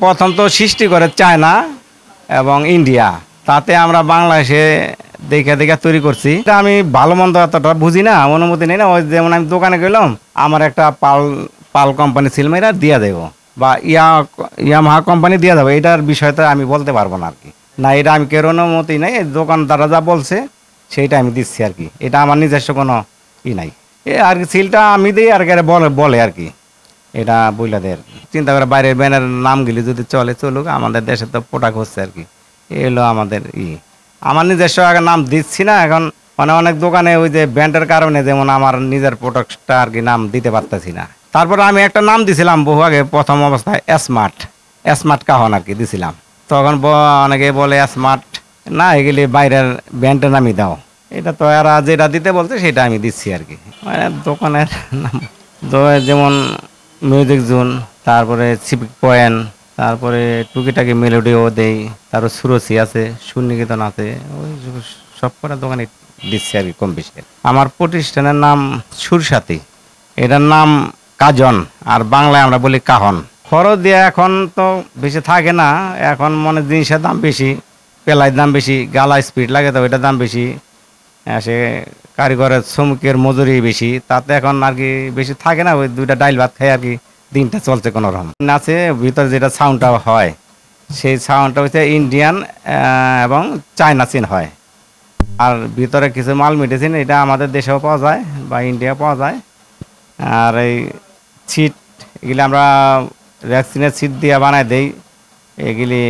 প্রথম তো সৃষ্টি করে চায়না এবং ইন্ডিয়া, তাতে আমরা বাংলাদেশে দেখে দেখে তৈরি করছি। এটা আমি ভালো মন্দ এতটা বুঝি না, অনুমতি নেই না। ওই যেমন আমি দোকানে গেলাম, আমার একটা পাল পাল কোম্পানি সিলমাইরা দিয়া দেবো, বা ইয়ামাহা কোম্পানি দিয়া দেবো, এটার বিষয়টা আমি বলতে পারবো না আর কি। না, এটা আমি কেউ অনুমতি নেই, দোকানদাররা যা বলছে সেইটা আমি দিচ্ছি আর কি। এটা আমার নিজস্ব কোনো নাই। এ আর কি সিলটা আমি দিই আর কি, বলে বলে আর কি, এটা বইলা দেয় আর কি। চিন্তা করে বাইরের ব্যানের নামগুলি যদি চলুক, আমাদের দেশে তো প্রোডাক্ট হচ্ছে আর কি। এলো আমাদের আমার নিজস্ব আগে নাম দিচ্ছি না এখন, মানে অনেক দোকানে ওই যে ব্যান্ডের কারণে যেমন আমার নিজের প্রোডাক্টটা আর কি নাম দিতে পারতেছি না। তারপরে আমি একটা নাম দিছিলাম বহু আগে, প্রথম অবস্থায় স্মার্ট কাহন আর কি দিছিলাম। তখন অনেকে বলে স্মার্ট না, এগুলি বাইরের ব্যান্ডের নামই দাও। এটা তো এরা যেটা দিতে বলছে সেটা আমি দিচ্ছি আর কি। মানে দোকানের নাম যেমন মিউজিক জোন, তারপরে সিভিক পয়েন্ট, তারপরে টুকিটাকি মেলোডিও দেই, তারপর সুরসি আছে, সুনিকেতন আছে, ওই সব কটা দোকানে দিচ্ছি আর কি কম বেশি। আমার প্রতিষ্ঠানের নাম সুরসাথী, এটার নাম কাজন, আর বাংলায় আমরা বলি কাহন। খরচ দিয়ে এখন তো বেশি থাকে না, এখন মনে জিনিসের দাম বেশি, পেলাইয়ের দাম বেশি, গালা স্পিড লাগে তো ওইটার দাম বেশি, সে কারিগরের শ্রমিকের মজুরি বেশি, তাতে এখন আর কি বেশি থাকে না। ওই দুইটা ডাইল ভাত খাই আর কি দিনটা চলছে কোনো রকম। নাচে ভিতরে যেটা সাউন্ডটা হয়, সেই সাউন্ডটা হচ্ছে ইন্ডিয়ান এবং চায়না চিন হয়। আর ভিতরে কিছু মাল মেডিসিন, এটা আমাদের দেশেও পাওয়া যায় বা ইন্ডিয়া পাওয়া যায়। আর এই ছিট, এগুলি আমরা ভ্যাকসিনের ছিট দিয়ে বানাই দেই, এগুলি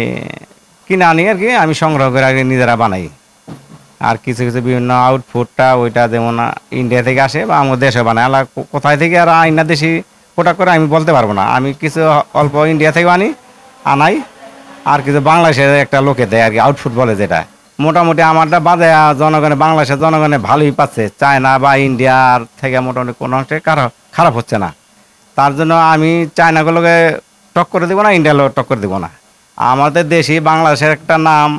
কিনে আনি আর কি, আমি সংগ্রহ করে আর নিজেরা বানাই। আর কিছু কিছু বিভিন্ন আউটপুটটা ওইটা যেমন ইন্ডিয়া থেকে আসে বা আমাদের দেশে বানায়, আলা কোথায় থেকে আর আইনা দেশি প্রোডাক্ট করে আমি বলতে পারবো না। আমি কিছু অল্প ইন্ডিয়া থেকে আনাই, আর কিছু বাংলাদেশের একটা লোকে দেয় আর কি, আউটপুট বলে যেটা। মোটামুটি আমারটা বাজে জনগণে, বাংলাদেশের জনগণে ভালোই পাচ্ছে, চায়না বা ইন্ডিয়ার থেকে মোটামুটি কোনো অংশে খারাপ হচ্ছে না। তার জন্য আমি চায়নাগুলোকে টক্কর দেবো না, ইন্ডিয়ার লোক টক্কর দেবো না। আমাদের দেশে বাংলাদেশের একটা নাম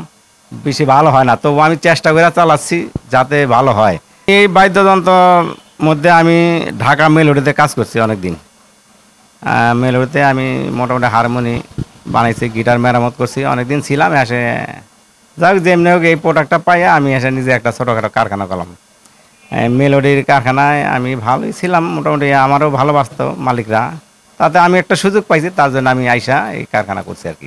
বেশি ভালো হয় না, তবু আমি চেষ্টা করে চালাচ্ছি যাতে ভালো হয়। এই বাদ্যযন্ত্রের মধ্যে আমি ঢাকা মেলোডিতে কাজ করছি অনেক দিন। মেলোডিতে আমি মোটামুটি হারমোনি বানাইছি, গিটার মেরামত করছি, অনেক দিন ছিলাম। এসে যাক যেমনি হোক এই প্রোডাক্টটা পাইয়া আমি এসে নিজে একটা ছোটোখাটো কারখানা করলাম। মেলোডির কারখানায় আমি ভালোই ছিলাম, মোটামুটি আমারও ভালোবাসতো মালিকরা, তাতে আমি একটা সুযোগ পাইছি, তার জন্য আমি আইসা এই কারখানা করছি আর কি।